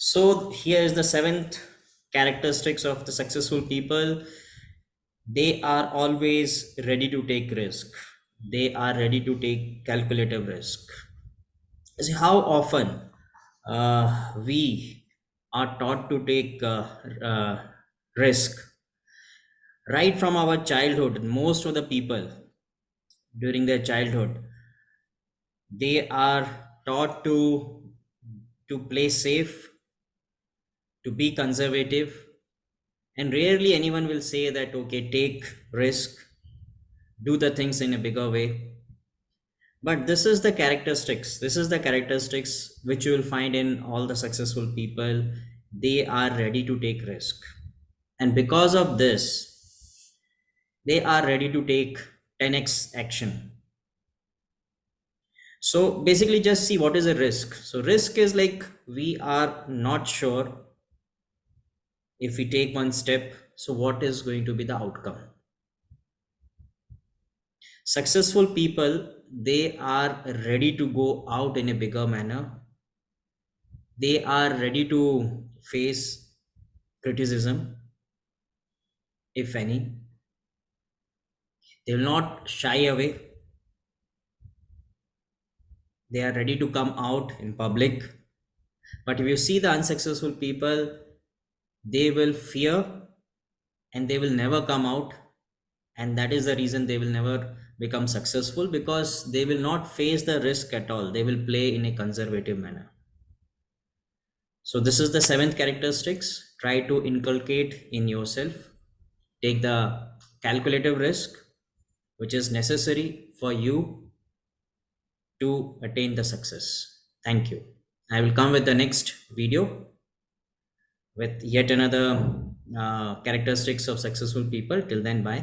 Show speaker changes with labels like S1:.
S1: So here is the seventh characteristics of the successful people. They are always ready to take risk. They are ready to take calculative risk. See how often we are taught to take risk right from our childhood. Most of the people during their childhood, they are taught to play safe, to be conservative, and rarely anyone will say that okay, take risk, do the things in a bigger way. But this is the characteristics which you will find in all the successful people. They are ready to take risk, and because of this they are ready to take 10x action. So basically just see what is a risk. So risk is like we are not sure if we take one step, so what is going to be the outcome. Successful people, they are ready to go out in a bigger manner. They are ready to face criticism, if any. They will not shy away. They are ready to come out in public. But if you see the unsuccessful people, they will fear and they will never come out. And that is the reason they will never become successful, because they will not face the risk at all. They will play in a conservative manner. So this is the seventh characteristics. Try to inculcate in yourself. Take the calculative risk, which is necessary for you to attain the success. Thank you. I will come with the next video with yet another characteristics of successful people. Till then, bye.